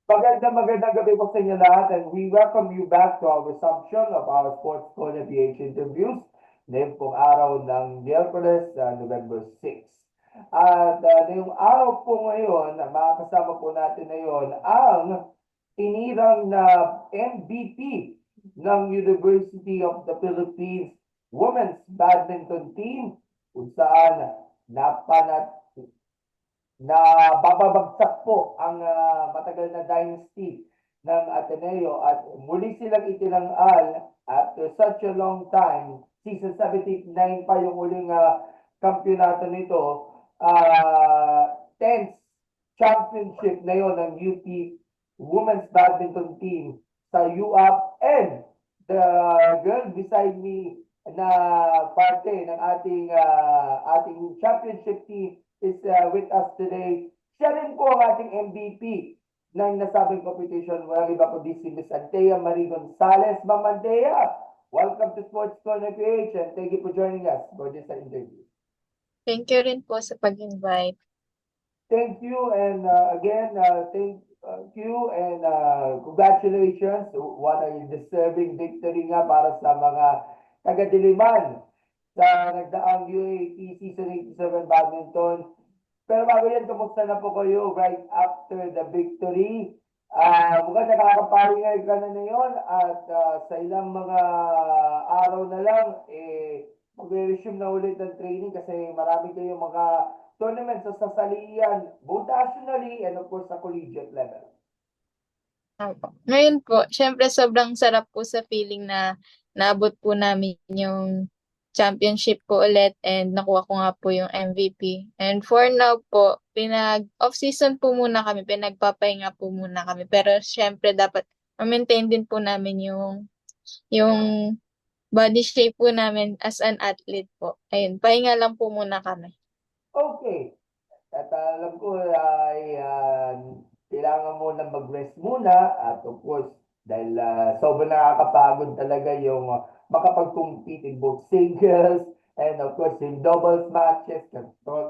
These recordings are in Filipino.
Magandang gabi po sa inyo lahat, and we welcome you back to our resumption of our Sports Corner PH interviews ngayong pong araw ng Miyerkules, November 6. At ngayong araw po ngayon, makakasama po natin ngayon ang tinirang na MVP ng University of the Philippines Women's Badminton Team, kung saan napanat na bababagsak po ang matagal na dynasty ng Ateneo at muli silang itinangal after such a long time. Season 79 pa yung uling kampyonato nito. 10th championship na yon ng UP Women's Badminton Team sa UAP, and the girl beside me na parte ng ating championship team is with us today. Siya rin po ang ating MVP ng nasabing competition. Walang iba kundi si Miss Antea Marie Gonzalez. Ma'am Antea, welcome to Sports Corner PH, and thank you for joining us for this interview. Thank you rin po sa pag-invite. Thank you, and again, thank you, and congratulations. What a deserving victory nga para sa mga taga-Diliman sa nagdaang UAAP Season 87 Badminton. Pero bago yan, kumusta na po kayo right after the victory? Mukhang nakakapahinga ka na ngayon, at sa ilang mga araw na lang, mag-resume na ulit ng training kasi marami kayong mga tournaments sa sasalian, both nationally and of course sa collegiate level. Ngayon po, syempre sobrang sarap po sa feeling na naabot po namin yung championship po ulit and nakuha ko nga po yung MVP. And for now po, off-season po muna kami, pinagpapahinga po muna kami. Pero syempre dapat ma-maintain din po namin yung body shape po namin as an athlete po. Ayun, pahinga lang po muna kami. Okay. At alam ko ay kailangan mo na mag-rest muna, at of course, dahil sobrang nakakapagod talaga yung makapag-compete in both singles and of course in doubles matches,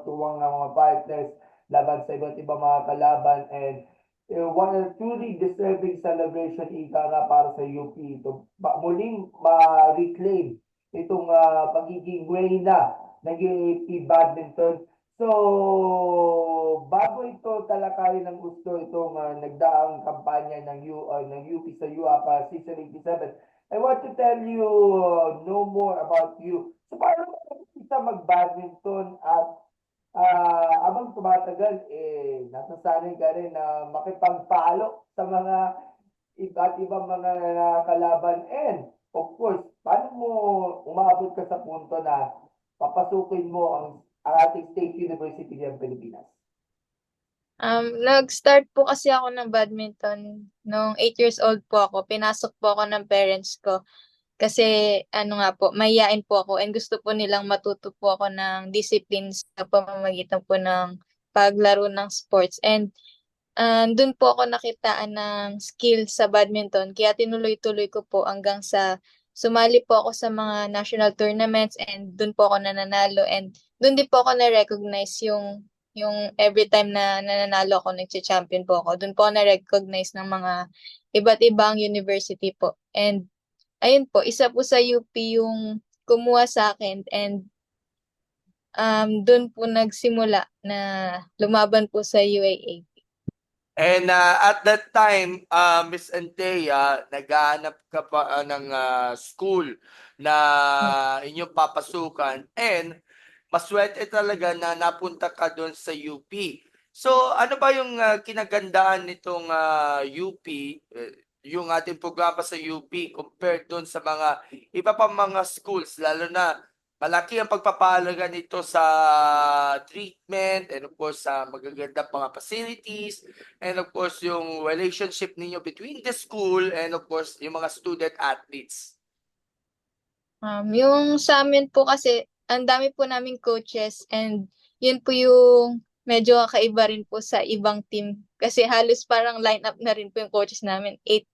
tuwang ng mga partners laban sa iba't ibang mga kalaban, and what a truly deserving celebration ika nga para sa UP ito. Muling ma-reclaim itong pagiging reyna ng UAP Badminton. So, bago ito talakayin ng gusto itong nagdaang kampanya ng UP sa UAPA Season 87, I want to tell you, know more about you. So, paano kita mag-badminton, at abang tumatagal, nasasanay ka rin na makipagpalo sa mga iba't ibang mga kalaban, and of course, paano mo umabot ka sa punto na papasukin mo ang ating State University ng Pilipinas? Nag-start po kasi ako ng badminton nung 8 years old po ako. Pinasok po ako ng parents ko kasi ano nga po, mahiyain po ako and gusto po nilang matuto po ako ng discipline sa pamamagitan po ng paglaro ng sports. And doon po ako nakitaan ng skill sa badminton kaya tinuloy-tuloy ko po hanggang sa sumali po ako sa mga national tournaments and doon po ako nananalo, and doon din po ako na-recognize yung every time na nananalo ako, nagcha-champion po ako. Doon po ako na-recognize ng mga iba't ibang university po. And ayun po, isa po sa UP yung kumuha sa akin, and doon po nagsimula na lumaban po sa UAA. And at that time, Miss Antea, naghahanap ka pa ng school na inyong papasukan, and maswerte talaga na napunta ka doon sa UP. So ano ba yung kinagandaan nitong UP, yung ating programa sa UP compared doon sa mga iba pang mga schools, lalo na malaki ang pagpapahalaga nito sa treatment, and of course sa magaganda mga facilities, and of course yung relationship ninyo between the school and of course yung mga student athletes. Yung sa amin po kasi, ang dami po naming coaches, and yun po yung medyo kakaiba rin po sa ibang team. Kasi halos parang line up na rin po yung coaches namin. Eight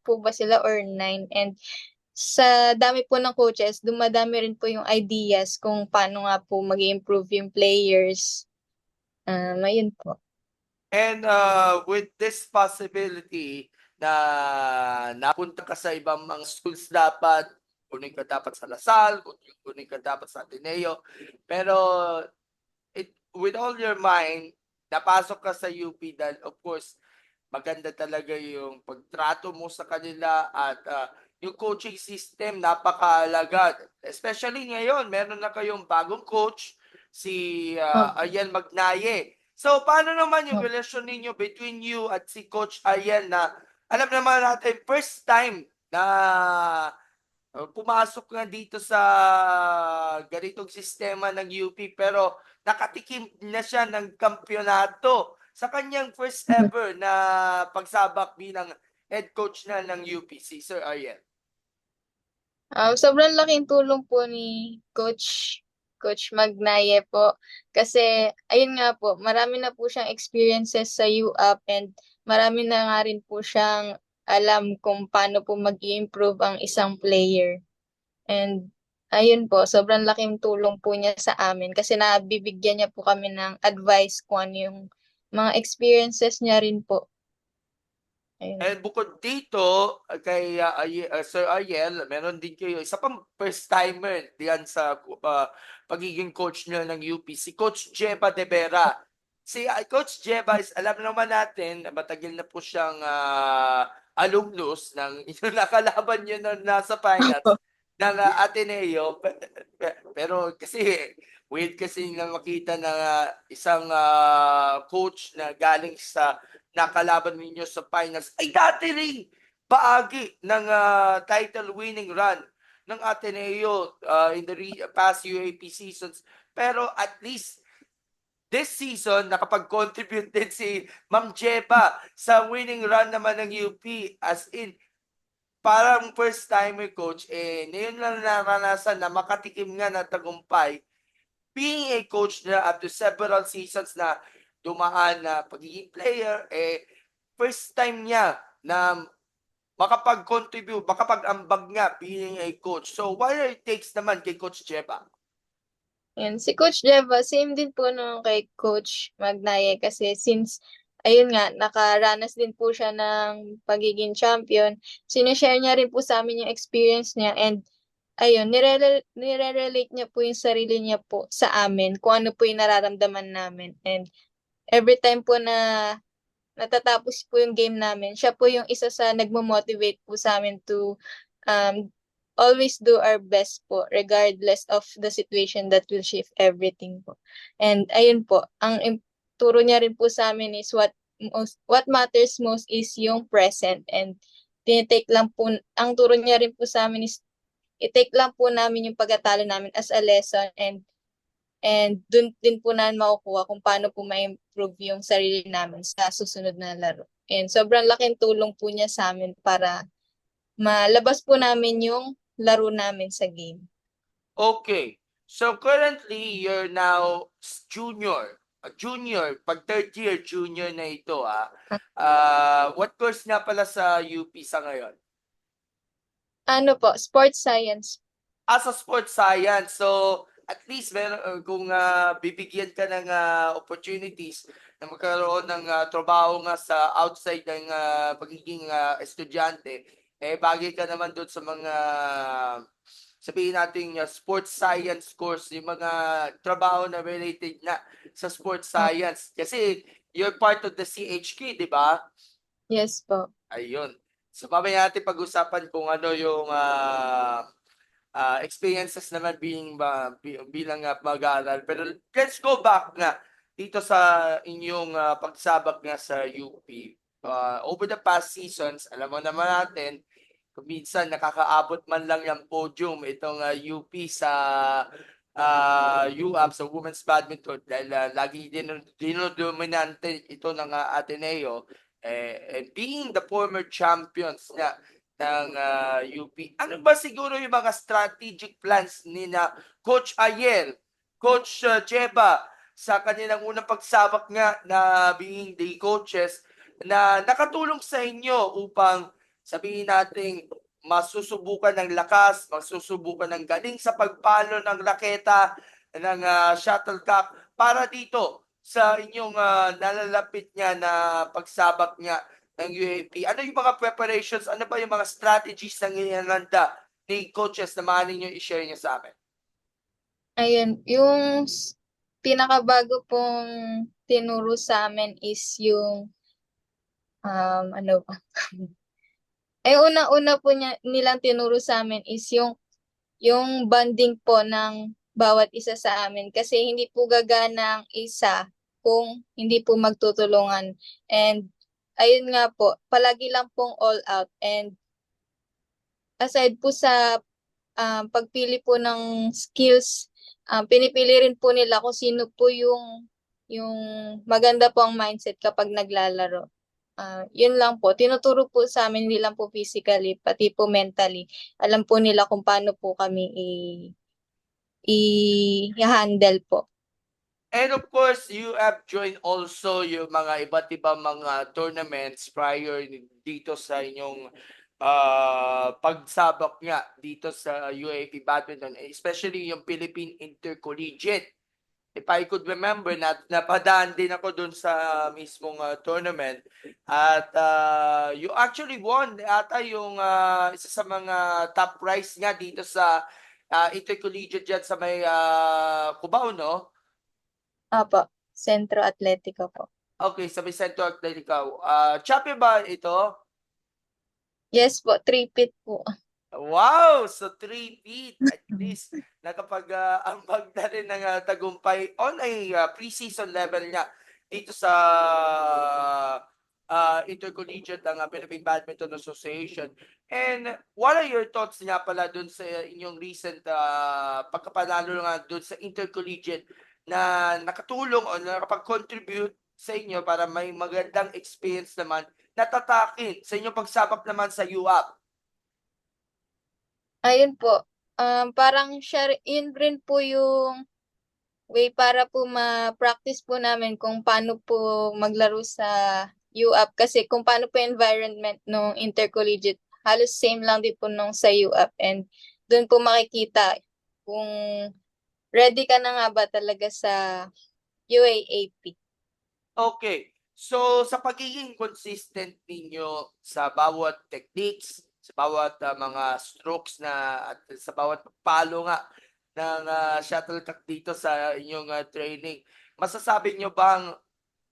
po ba sila or 9? And sa dami po ng coaches, dumadami rin po yung ideas kung paano nga po mag-improve yung players. Ayun po. And with this possibility na napunta ka sa ibang mga schools dapat, kunin ka dapat sa Lasal, kunin ka dapat sa Ateneo. Pero with all your mind, napasok ka sa UP dahil of course, maganda talaga yung pagtrato mo sa kanila at yung coaching system napakahalaga. Especially ngayon, meron na kayong bagong coach, si Opo. Ariel Magnaye. So, paano naman yung Opo. relasyon ninyo between you at si Coach Ariel na alam naman natin, first time na pumasok nga dito sa ganitong sistema ng UP pero nakatikim na siya ng kampyonato sa kanyang first ever na pagsabak bilang head coach na ng UP, si Sir Ariel. Sobrang laking tulong po ni Coach Magnaye po. Kasi, ayun nga po, marami na po siyang experiences sa UAP and marami na nga rin po siyang alam kung paano po mag-i-improve ang isang player. And, ayun po, sobrang laking tulong po niya sa amin kasi nabibigyan niya po kami ng advice kung ano yung mga experiences niya rin po. Ayun. And bukod dito, kay Sir Ariel, meron din kayo, isa pang first-timer diyan sa pagiging coach niyo ng UP, si Coach Jeba De Vera. Si Coach Jeba is, alam naman natin, matagal na po siyang alumnus ng yung nakalaban niyo na nasa finals ng Ateneo. Pero kasi, weird kasi na makita na isang coach na galing sa nakalaban ninyo sa finals ay dati rin bahagi ng title winning run ng Ateneo in the past UAP seasons. Pero at least this season, nakapag-contribute din si Ma'am Jeba sa winning run naman ng UP. As in, parang first timer coach, ngayon lang naranasan na makatikim nga na tagumpay being a coach na after several seasons na dumaan na pagiging player, first time niya na makapag-contribute, makapag-ambag nga being a coach. So, what are your takes naman kay Coach Jeba? Yan. Si Coach Jeva, same din po nung kay Coach Magnaye kasi since, ayun nga, nakaranas din po siya ng pagiging champion, sinishare niya rin po sa amin yung experience niya and ayun, nire-relate niya po yung sarili niya po sa amin, kung ano po yung nararamdaman namin. And every time po na natatapos po yung game namin, siya po yung isa sa nagmo-motivate po sa amin to um, always do our best po regardless of the situation that will shift everything po. And ayun po, turo niya rin po sa amin is what matters most is yung present and tinitake lang po, ang turo niya rin po sa amin is i-take lang po namin yung pagkatalo namin as a lesson and dun din po namin makukuha kung paano po ma-improve yung sarili namin sa susunod na laro. And sobrang laking tulong po niya sa amin para malabas po namin yung laro namin sa game. Okay. So, currently, you're now junior. Junior, pag third year, junior na ito. What course nga pala sa UP sa ngayon? Ano po, sports science. As a sports science, so at least meron, kung bibigyan ka ng opportunities na magkaroon ng trabaho nga sa outside ng pagiging estudyante, bagay ka naman doon sa mga sabihin natin sports science course, yung mga trabaho na related na sa sports science. Kasi you're part of the CHK, di ba? Yes po. Ayun. So mamaya natin pag-usapan kung ano yung experiences naman bilang mag-aaral. Pero let's go back nga dito sa inyong pagsabak nga sa UP. Over the past seasons, alam mo naman natin, kung minsan nakakaabot man lang yung podium itong UP sa UAP sa women's badminton dahil lagi dinodominante ito ng Ateneo. And being the former champions nga ng UP. Ano ba siguro yung mga strategic plans ni na Coach Ariel, Coach Jeba sa kanilang unang pagsabak nga na being the coaches na nakatulong sa inyo upang sabihin nating masusubukan ng lakas, masusubukan ng galing sa pagpalo ng raketa ng shuttlecock para dito sa inyong nalalapit nga na pagsabak nga ng UAP? Ano yung mga preparations? Ano ba yung mga strategies na inihanda ni coaches na maaari nyo i-share niyo sa amin? Ayun, yung pinakabago pong tinuro sa amin is yung ano ba? Unang-una po nilang tinuro sa amin is yung bonding po ng bawat isa sa amin kasi hindi po gagana ang isa kung hindi po magtutulungan. And ayun nga po, palagi lang pong all out. And aside po sa pagpili po ng skills, pinipili rin po nila kung sino po yung maganda po ang mindset kapag naglalaro. Yun lang po. Tinuturo po sa amin, hindi lang po physically, pati po mentally. Alam po nila kung paano po kami i-handle po. And of course, you have joined also yung mga iba't ibang mga tournaments prior dito sa inyong pagsabak nga dito sa UAP Badminton, especially yung Philippine Intercollegiate. If I could remember, napadaan din ako dun sa mismong tournament at you actually won ata yung isa sa mga top prize nga dito sa Intercollegiate dyan sa may Cubao, no? Apo, Centro Atletico po. Okay, sa may Centro Atletico. Champion ba ito? Yes po, 3-peat po. Wow! So 3 feet at least nakapag-ambag na rin ng tagumpay on a preseason level nga dito sa Intercollegiate ng Philippine Badminton Association. And what are your thoughts nga pala dun sa inyong recent pagkapanalo nga dun sa Intercollegiate na nakatulong o nakapag-contribute sa inyo para may magandang experience naman natatakin sa inyong pagsabak naman sa UAP? Ayun po, parang siya, yun rin po yung way para po ma-practice po namin kung paano po maglaro sa UAP. Kasi kung paano po environment ng intercollegiate, halos same lang din po nung sa UAP. And doon po makikita kung ready ka na nga ba talaga sa UAAP. Okay. So, sa pagiging consistent ninyo sa bawat techniques, sa bawat mga strokes at sa bawat palo nga ng shuttlecock dito sa inyong training, masasabi nyo bang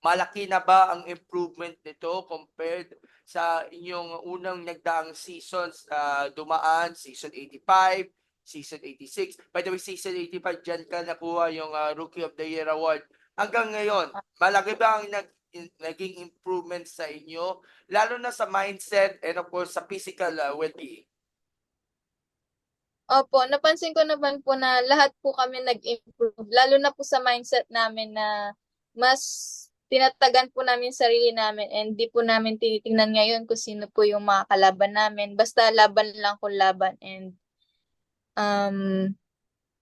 malaki na ba ang improvement nito compared sa inyong unang nagdaang seasons, dumaan, season 85, season 86? By the way, season 85, dyan ka nakuha yung Rookie of the Year award. Hanggang ngayon, malaki ba ang naging improvement sa inyo, lalo na sa mindset and of course sa physical well-being? Opo, napansin ko naman po na lahat po kami nag-improve, lalo na po sa mindset namin na mas tinatagan po namin sarili namin and di po namin tinitingnan ngayon kung sino po yung mga kalaban namin. Basta laban lang kung laban and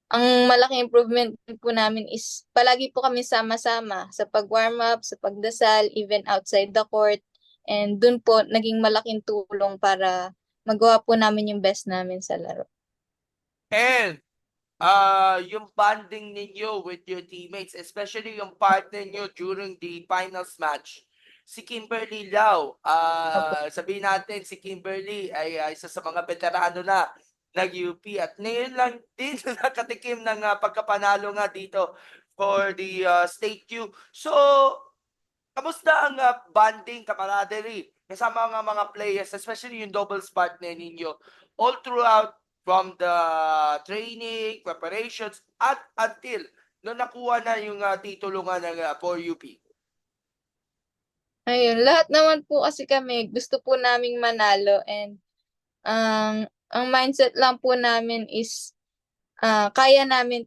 ang malaking improvement po namin is palagi po kami sama-sama sa pag-warm up, sa pagdasal, even outside the court. And dun po naging malaking tulong para magawa po namin yung best namin sa laro. And yung bonding ninyo with your teammates, especially yung partner nyo during the finals match, si Kimberly Lau. Sabihin natin, si Kimberly ay isa sa mga veterano na nag-UP at ngayon lang din nakatikim ng pagkapanalo nga dito for the State U. So, kamusta ang bonding, camaraderie kasama ang mga players, especially yung doubles partner ninyo, all throughout from the training, preparations, at until no nakuha na yung titulo nga ng 4UP? Ayun, lahat naman po kasi kami gusto po naming manalo and ang mindset lang po namin is kaya namin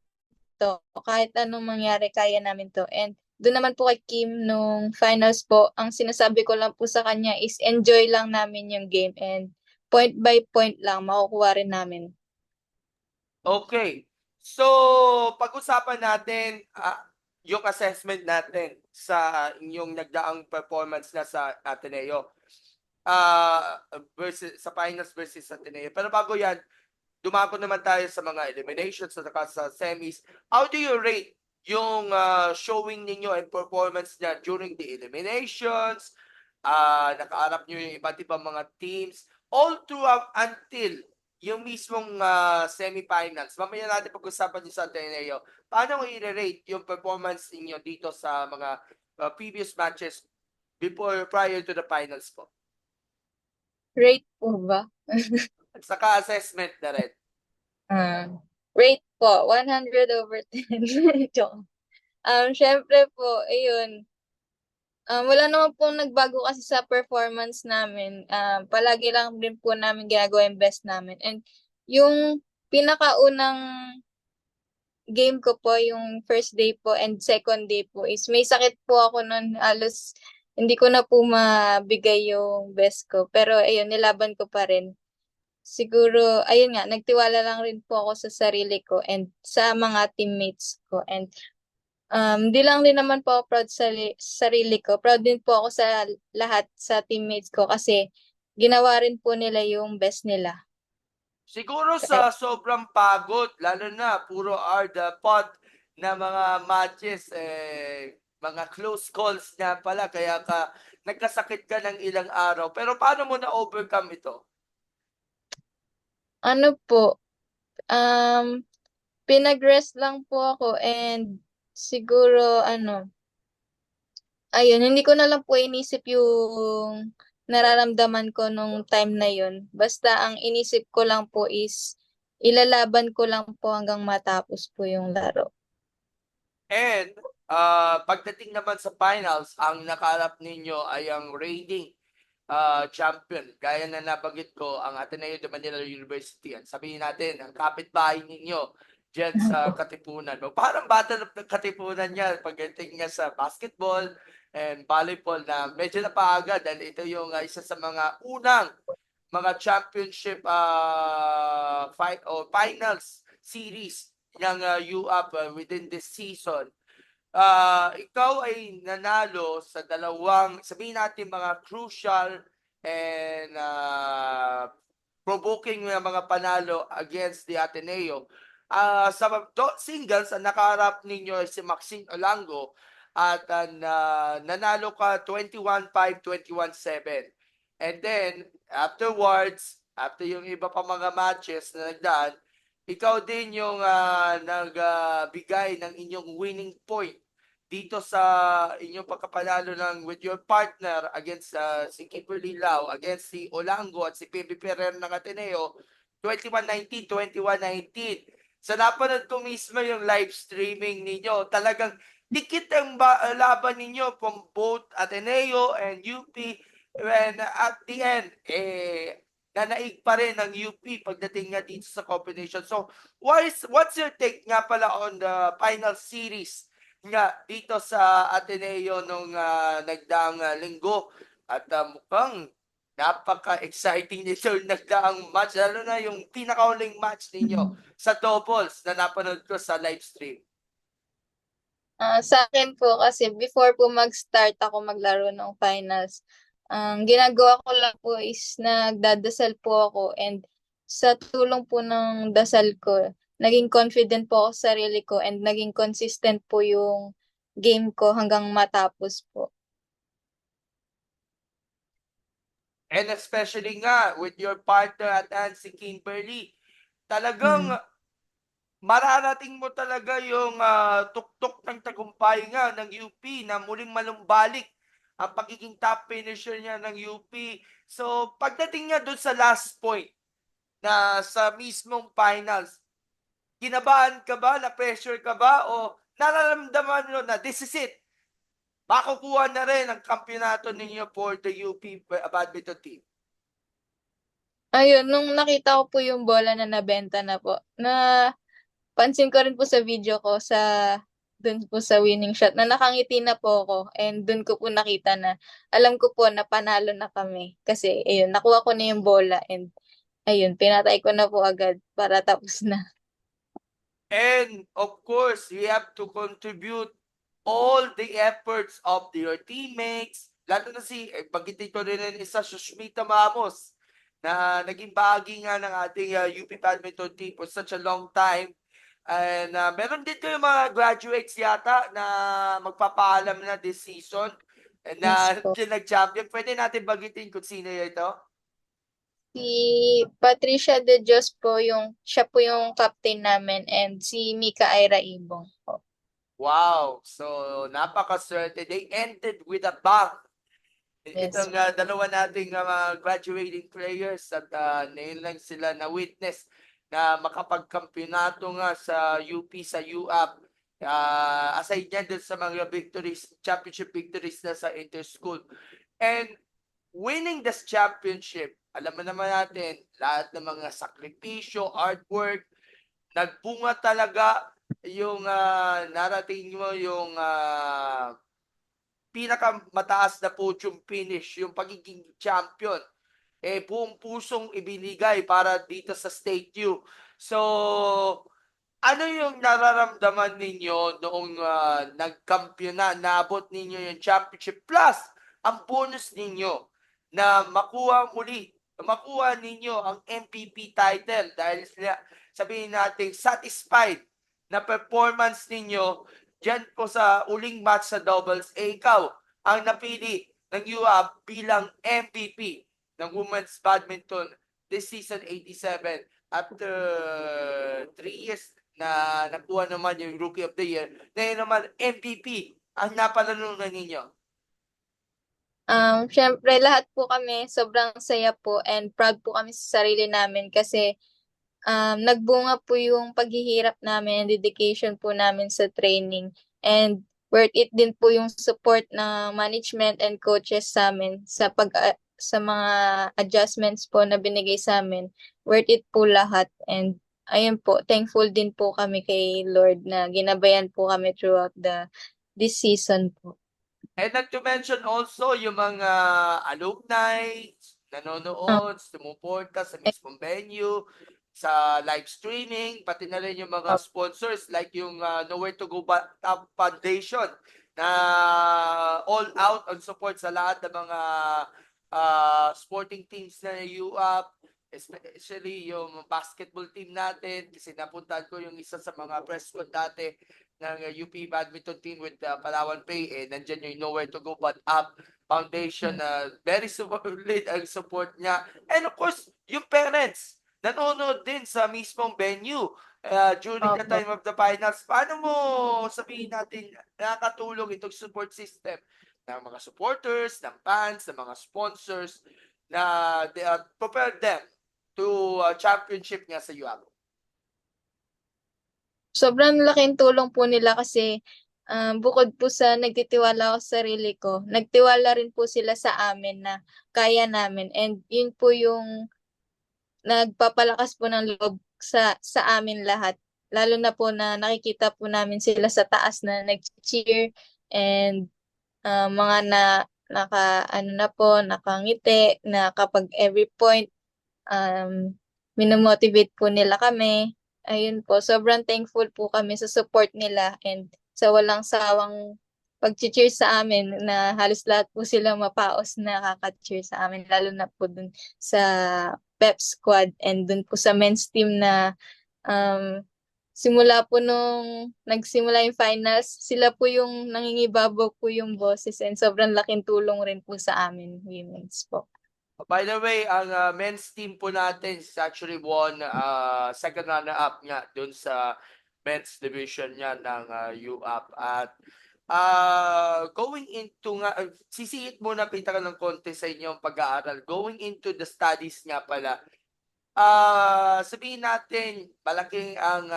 to. Kahit anong mangyari, kaya namin to. And doon naman po kay Kim nung finals po, ang sinasabi ko lang po sa kanya is enjoy lang namin yung game and point by point lang makukuha rin namin. Okay. So, pag-usapan natin yung assessment natin sa inyong nagdaang performance na sa Ateneo. Versus sa finals versus Ateneo. Pero bago yan, dumako naman tayo sa mga eliminations at saka sa semis. How do you rate yung showing ninyo and performance niya during the eliminations, nakaharap nyo yung iba't ibang mga teams, all throughout until yung mismong semifinals. Mamaya natin pag-usapan yung sa Ateneo. Paano mo i-rate yung performance ninyo dito sa mga previous matches prior to the finals po? Rate po ba? At saka assessment na rin. Rate po, 100/10. Joke. Syempre po, ayun. Wala naman pong nagbago kasi sa performance namin. Palagi lang din po namin ginagawa yung best namin. And yung pinakaunang game ko po, yung first day po and second day po is may sakit po ako nun. Halos hindi ko na po mabigay yung best ko. Pero ayun, nilaban ko pa rin. Siguro, ayun nga, nagtiwala lang rin po ako sa sarili ko and sa mga teammates ko. And di lang din naman po ako proud sa sarili ko. Proud din po ako sa lahat sa teammates ko kasi ginawa rin po nila yung best nila. Siguro sa sobrang pagod, lalo na puro are the pot na mga matches, mga close calls na pala, kaya ka nagkasakit ka ng ilang araw. Pero paano mo na-overcome ito? Ano po, um, pinag-rest lang po ako and siguro ayun, hindi ko na lang po inisip yung nararamdaman ko nung time na yun. Basta ang inisip ko lang po is ilalaban ko lang po hanggang matapos po yung laro. And pagdating naman sa finals, ang nakaharap ninyo ay ang reigning champion. Gaya na nabanggit ko, ang Ateneo de Manila University. At sabihin natin, ang kapitbahay ninyo dyan sa Katipunan. O, parang battle of the Katipunan niya pagdating niya sa basketball and volleyball na medyo napaaga dahil ito yung isa sa mga unang mga championship fight o finals series ng UAP within this season. Ikaw ay nanalo sa dalawang, sabihin natin mga crucial and provoking na mga panalo against the Ateneo. Sa singles, ang nakaharap ninyo ay si Maxine Olango at nanalo ka 21-5, 21-7. And then, afterwards, after yung iba pa mga matches na nagdaan, ikaw din yung nagbigay ng inyong winning point dito sa inyong pagkapanalo ng with your partner against si Kimberly Lau, against si Olango at si Pepe Ferrer ng Ateneo, 21-19, 21-19. Sa napanood ko mismo yung live streaming ninyo, talagang dikit ang laban ninyo from both Ateneo and UP. When at the end, nanaig pa rin ng UP pagdating nga dito sa combination. So, what's your take nga pala on the final series nga dito sa Ateneo nung nagdaang linggo? At mukhang napaka-exciting nito yung nagdaang match, lalo na yung pinakauling match ninyo sa doubles na napanood ko sa live stream. Sa akin po kasi before po mag-start ako maglaro ng finals, ang ginagawa ko lang po is nagdadasal po ako and sa tulong po ng dasal ko, naging confident po ako sa sarili ko and naging consistent po yung game ko hanggang matapos po. And especially nga with your partner at hand, si Kimberly, talagang mararating mo talaga yung tuktok ng tagumpay nga ng UP na muling malumbalik ang pagiging top finisher niya ng UP. So, pagdating niya doon sa last point na sa mismong finals, kinabahan ka ba, na-pressure ka ba, o nararamdaman mo na this is it? Makukuha na rin ang kampyonato ninyo for the UP badminton team. Ayun, nung nakita ko po yung bola na nabenta na po, pansin ko rin po sa video ko dun po sa winning shot na nakangiti na po ako and dun ko po nakita na alam ko po na panalo na kami. Kasi ayun, nakuha ko na yung bola and ayun, pinatay ko na po agad para tapos na. And of course, you have to contribute all the efforts of your teammates. Lalo na bagitin ko rin isa, Sushmita Mamos, na naging bahagi nga ng ating UP Badminton team for such a long time. And meron din kayo mga graduates yata na magpapaalam na this season na Yes po. nag-champion. Pwede natin bagitin kung sino ito? Si Patricia De Dios po siya po yung captain namin and si Mika Aira Ibong po. Wow! So, napakaswerte. They ended with a bang. Yes. Itong dalawa nating mga graduating players at ngayon lang sila na witness na makapagkampyonato nga sa UP, sa UAP. Aside niyan dun sa mga victories, championship victories na sa inter-school. And winning this championship, alam mo naman natin, lahat ng mga sakripisyo, artwork, nagbunga talaga yung narating mo yung pinakamataas na podium finish, yung pagiging champion. Buong pusong ibinigay para dito sa State U. So, ano yung nararamdaman ninyo noong nagkampiyon na, naabot ninyo yung championship plus ang bonus ninyo na makuha ninyo ang MVP title dahil sabihin natin satisfied na performance ninyo dyan po sa uling match sa doubles, ikaw ang napili ng UAP bilang MVP ng women's badminton this season 87 after 3 years na nakuha naman yung Rookie of the Year. Ngayon naman, MVP ang napanalunan ninyo. Syempre lahat po kami sobrang saya po and proud po kami sa sarili namin kasi nagbunga po yung paghihirap namin and dedication po namin sa training and worth it din po yung support ng management and coaches sa amin sa mga adjustments po na binigay sa amin. Worth it po lahat and ayun po, thankful din po kami kay Lord na ginabayan po kami throughout this season po. And not to mention also yung mga alumni, nanonood, sumuporta sa mismong venue, sa live streaming, pati na rin yung mga sponsors like yung Nowhere to Go Up Foundation na all out on support sa lahat ng mga sporting teams na UAP, especially yung basketball team natin kasi napuntahan ko yung isa sa mga press con dati ng UP badminton team with Palawan Pay nandyan yung Nowhere to Go But Up Foundation na very solid ang support niya. And of course, yung parents nanonood din sa mismong venue during the time of the finals. Paano mo sabihin natin nakakatulong itong support system ng mga supporters, ng fans, ng mga sponsors na they prepare them to championship nga sa UAP? Sobrang laking tulong po nila kasi bukod po sa nagtitiwala ako sa sarili ko, nagtiwala rin po sila sa amin na kaya namin and yun po yung nagpapalakas po ng loob sa amin lahat. Lalo na po na nakikita po namin sila sa taas na nag-cheer and mga nakangiti na kapag every point minomotivate po nila kami. Ayun po, sobrang thankful po kami sa support nila and sa walang sawang pag-cheer sa amin na halos lahat po sila mapaos na kaka-cheer sa amin lalo na po dun sa pep squad and dun po sa men's team na simula po nung nagsimula yung finals, sila po yung nangingibabaw po yung boses and sobrang laking tulong rin po sa amin, women's po. By the way, ang men's team po natin is actually won second runner-up nga dun sa men's division niya ng UAP. At going into nga, sisiit muna kita ng konti sa inyong pag-aaral. Going into the studies nga pala, sabihin natin, malaking ang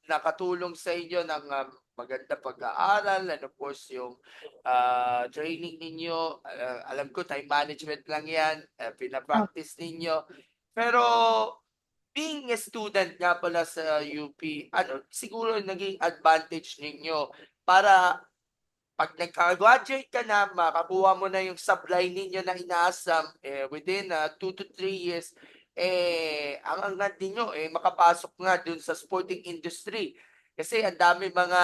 nakatulong sa inyo ng maganda pag-aaral and of course yung training ninyo. Alam ko time management lang yan, pinapractice ninyo. Pero being a student nga pala sa UP, siguro naging advantage ninyo para pag nagka-graduate ka na, makakuha mo na yung supply ninyo na inaasam within 2 to 3 years, ang angat ninyo makapasok nga dun sa sporting industry. Kasi ang dami mga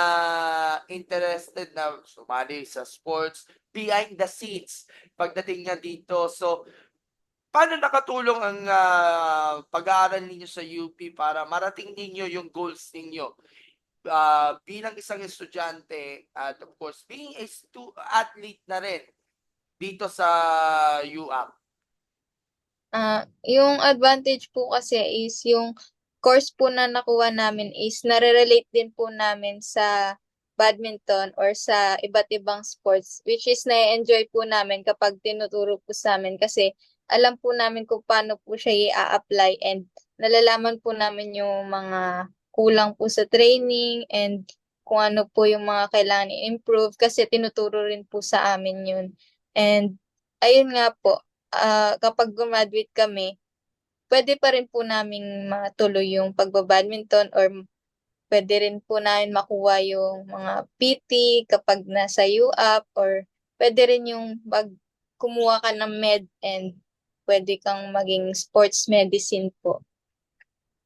interested na sumali sa sports behind the scenes pagdating nga dito. So, paano nakatulong ang pag-aaral ninyo sa UP para marating ninyo yung goals ninyo? Bilang isang estudyante at of course being a athlete na rin dito sa UAP. Yung advantage po kasi is yung course po na nakuha namin is nare-relate din po namin sa badminton or sa iba't ibang sports, which is na-enjoy po namin kapag tinuturo po sa amin kasi alam po namin kung paano po siya i-apply and nalalaman po namin yung mga kulang po sa training and kung ano po yung mga kailangan i-improve kasi tinuturo rin po sa amin yun. And ayun nga po, kapag graduate kami, pwede pa rin po naming matuloy yung pagbabadminton or pwede rin po namin makuha yung mga PT kapag nasa UAP or pwede rin yung kumuha ka ng med and pwede kang maging sports medicine po.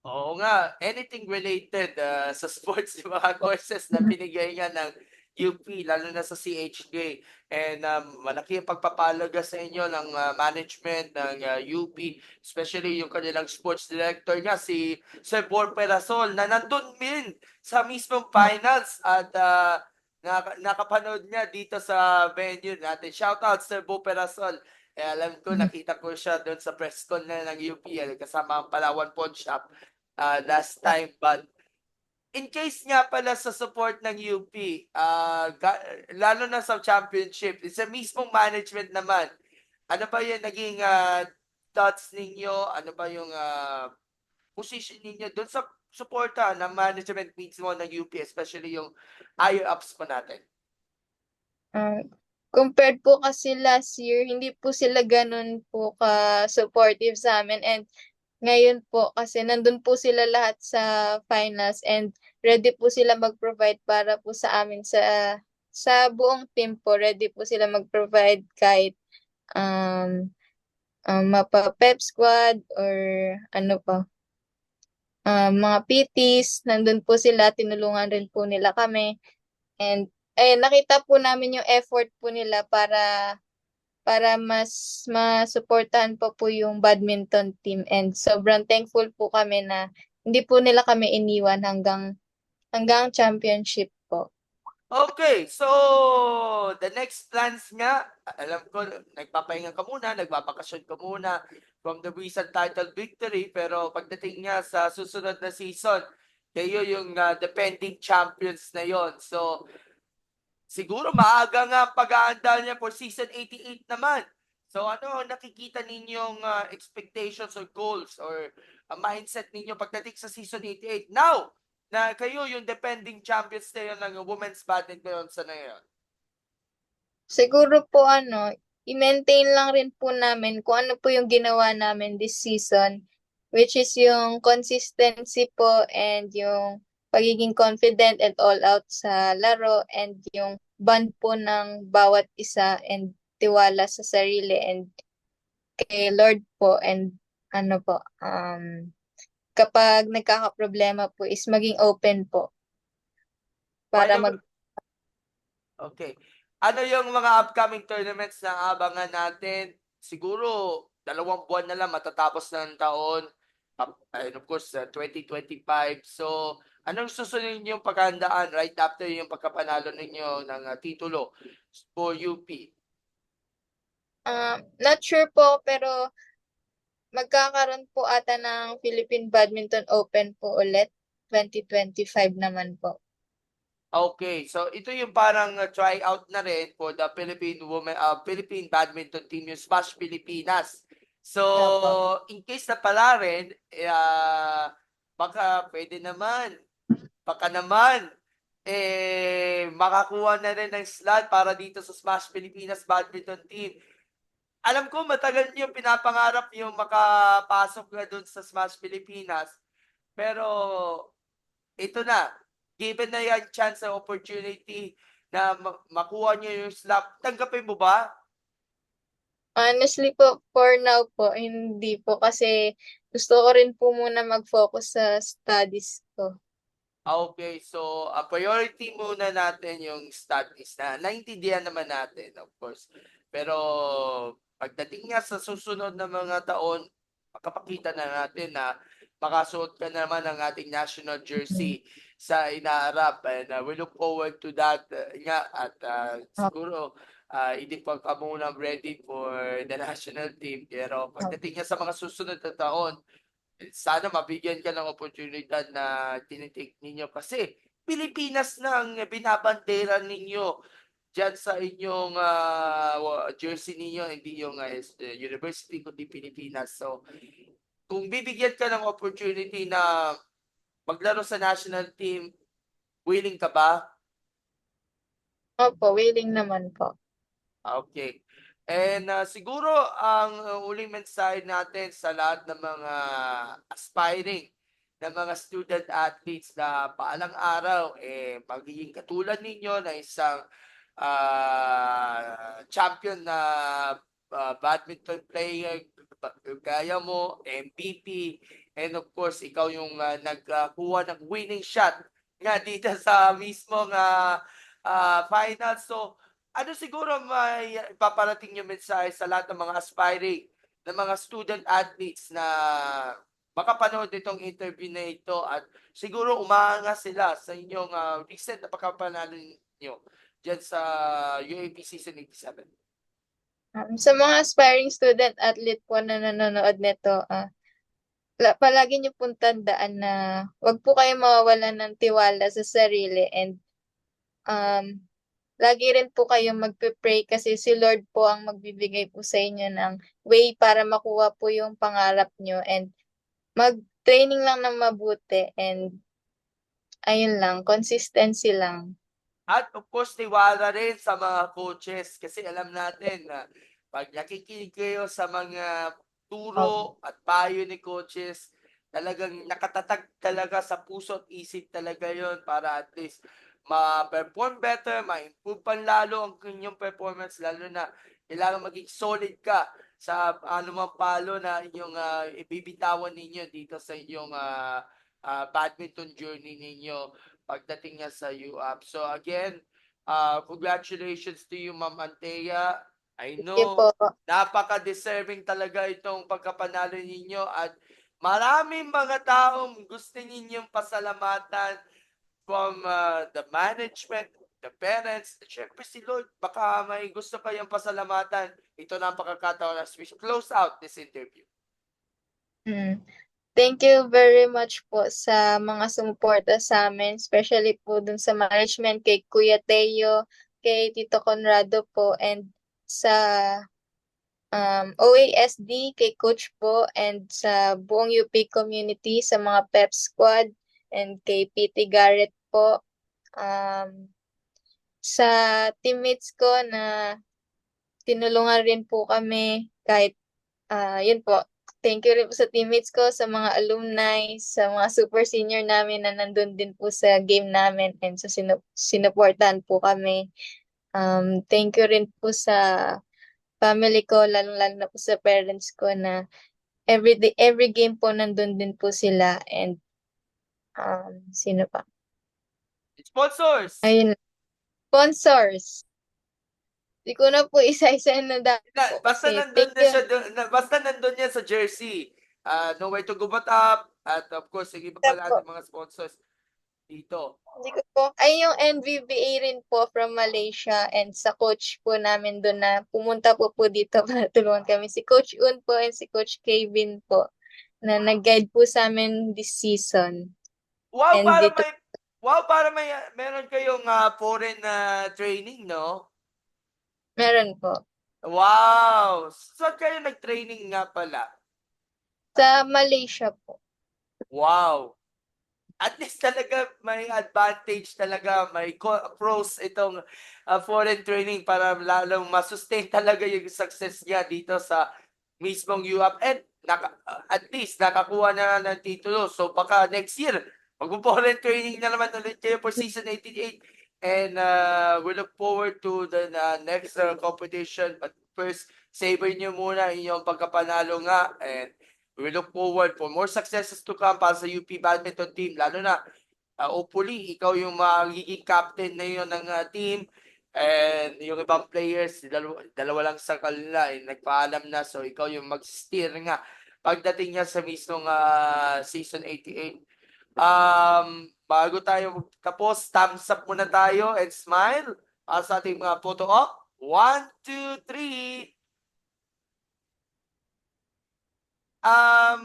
Oo nga, anything related sa sports, yung mga courses na binigay nga ng UP, lalo na sa CHJ. And malaki ang pagpapalaga sa inyo ng management ng UP, especially yung kanilang sports director nga, si Sir Bor Perasol, na nandun din sa mismong finals at nakapanood niya dito sa venue natin. Shout out Sir Bo Perasol. Alam ko, nakita ko siya doon sa press con na ng UP, kasama ang Palawan Pawn Shop last time. But in case nga pala sa support ng UP, lalo na sa championship, sa mismong management naman, ano ba yung naging thoughts ninyo? Ano ba yung position ninyo doon sa suporta ng management mismo ng UP, especially yung higher ups po natin? Compared po kasi last year, hindi po sila ganun po ka-supportive sa amin and ngayon po kasi nandun po sila lahat sa finals and ready po sila mag-provide para po sa amin sa buong team po. Ready po sila mag-provide kahit mapa-pep squad or ano pa. Mga PTs, nandun po sila, tinulungan rin po nila kami. And nakita po namin yung effort po nila para mas masuportahan pa po yung badminton team and sobrang thankful po kami na hindi po nila kami iniwan hanggang championship po. Okay, so the next plans nga, alam ko nagpapahinga ka muna, nagbabakasyon ka muna from the recent title victory, pero pagdating nga sa susunod na season, kayo yung defending champions na yon. So siguro maaga nga ang pag-aandal niya for season 88 naman. So ano nakikita ninyong expectations or goals or mindset ninyo pagdating sa season 88? Now, na kayo yung defending champions na yun ng women's badminton sa ngayon. Siguro po i-maintain lang rin po namin kung ano po yung ginawa namin this season, which is yung consistency po and yung pagiging confident and all out sa laro and yung bond po ng bawat isa and tiwala sa sarili and kay Lord po and kapag nagkakaproblema po is maging open po para Paano, okay. Ano yung mga upcoming tournaments na abangan natin? Siguro, 2 buwan na lang matatapos na ng taon. And of course, 2025. So, anong susunod ninyong paghandaan right after yung pagkapanalo ninyo ng titulo for UP? Not sure po pero magkakaroon po ata ng Philippine Badminton Open po ulit 2025 naman po. Okay, so ito yung parang tryout na rin for the Philippine Badminton Team, yung Smash Pilipinas. So, Opo. in case na pala rin, baka pwede naman, makakuha na rin ng slot para dito sa Smash Pilipinas Badminton Team. Alam ko matagal niyo pinapangarap yung makapasok na doon sa Smash Pilipinas. Pero ito na, given na yan chance na opportunity na makuha niyo yung slot, tanggapin mo ba? Honestly po, for now po, hindi po kasi gusto ko rin po muna mag-focus sa studies ko. Okay, so priority muna natin yung studies na naintindihan naman natin, of course. Pero pagdating nga sa susunod na mga taon, makapakita na natin na makasuot ka naman ng ating national jersey sa inaharap. And we look forward to that nga. At siguro, hindi pa ka muna ready for the national team. Pero pagdating nga sa mga susunod na taon, sana mabigyan ka ng oportunidad na tinitake ninyo kasi Pilipinas na ang binabandera ninyo diyan sa inyong jersey ninyo, hindi yung university kundi Pilipinas. So, kung bibigyan ka ng opportunity na maglaro sa national team, willing ka ba? Opo, willing naman po. Okay. And siguro ang uling mensahe natin sa lahat ng mga aspiring na mga student athletes na paalang araw magiging katulad ninyo na isang champion na badminton player gaya mo, MVP, and of course ikaw yung nagkuha ng winning shot nga dito sa mismong final. So ano siguro may ipaparating yung mensahe sa lahat ng mga aspiring na mga student athletes na makapanood itong interview na ito at siguro umaanga sila sa inyong recent na pagkapanalo ninyo dyan sa UAP Season 87? Sa mga aspiring student athlete po na nanonood nito, palagi niyo pong tandaan na wag po kayo mawawalan ng tiwala sa sarili, and lagi rin po kayong magpe-pray kasi si Lord po ang magbibigay po sa inyo ng way para makuha po yung pangarap nyo, and mag-training lang ng mabuti, and ayun lang, consistency lang. At of course, tiwala rin sa mga coaches kasi alam natin na pag nakikinig kayo sa mga turo at payo ni coaches, talagang nakatatag talaga sa puso at isip talaga yon para at least ma-perform better, ma-improve panlalo ang inyong performance, lalo na kailangan maging solid ka sa anumang palo na inyong ibibitawan ninyo dito sa inyong badminton journey ninyo pagdating nga sa UAP. So again, congratulations to you, Ma'am Antea. I Thank you know, po. napaka-deserving talaga itong pagkapanalo ninyo at maraming mga taong gusto ninyong pasalamatan from the management, the parents, at syempre si Lord, baka may gusto kayong pasalamatan. Ito na ang pagkakataon as we close out this interview. Thank you very much po sa mga sumuporta sa amin, especially po dun sa management, kay Kuya Teo, kay Tito Conrado po, and sa OASD, kay Coach po, and sa buong UP community, sa mga PEP squad, and kay PT Garrett po. Sa teammates ko na tinulungan rin po kami kahit yun po. Thank you rin po sa teammates ko, sa mga alumni, sa mga super senior namin na nandun din po sa game namin, and sa sinuportahan po kami. Thank you rin po sa family ko, lalong-lalo na po sa parents ko na every game po nandun din po sila, and sino pa? Sponsors! Ayun, sponsors. Di ko na po isa-isa na dami po Basta kasi nandun thank na you. siya, basta nandun yan sa jersey. No Way to Go Back Up, at of course, yung iba pa lahat ng mga sponsors dito. Hindi ko po. Ay, yung NVBA rin po from Malaysia, and sa coach po namin doon na pumunta po dito para tulungan kami. Si Coach Un po and si Coach Kevin po na nag-guide po sa amin this season. Wow, And para dito, may meron kayong foreign training, no? meron po. Wow! Saan kayo nag-training nga pala? Sa Malaysia po. Wow! At least talaga may advantage talaga, may pros itong foreign training para lalong masustain talaga yung success niya dito sa mismong UAP. And at least nakakuha na ng titulo. So baka next year, mag-foreign training na naman ulit kayo for season 88. And we look forward to the next competition. But first, savor nyo muna inyong pagkapanalo nga. And we look forward for more successes to come para sa UP Badminton team. Lalo na, hopefully, ikaw yung magiging captain na yun ng team. And yung ibang players, dalawa lang sa kanila, nagpaalam na. So, ikaw yung mag-steer nga pagdating niya sa mismong season 88. Bago tayo tapos, thumbs up muna tayo and smile sa ating mga photo op. 1, 2, 3.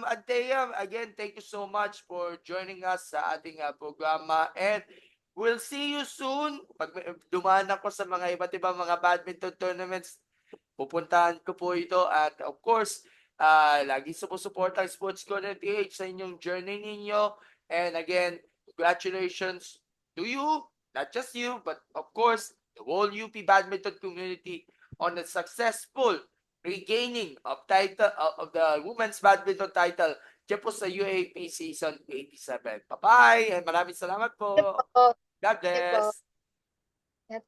Antea, again, thank you so much for joining us sa ating programa, and we'll see you soon. Pag dumaan ako sa mga iba't ibang mga badminton tournaments, pupuntahan ko po ito, at of course, lagi sumusuporta ang Sports Corner PH sa inyong journey ninyo. And again, congratulations to you, not just you, but of course, the whole UP badminton community on the successful regaining of title of the women's badminton title dyan po sa UAP season 87. Bye-bye and maraming salamat po. Po. God Sige po. bless.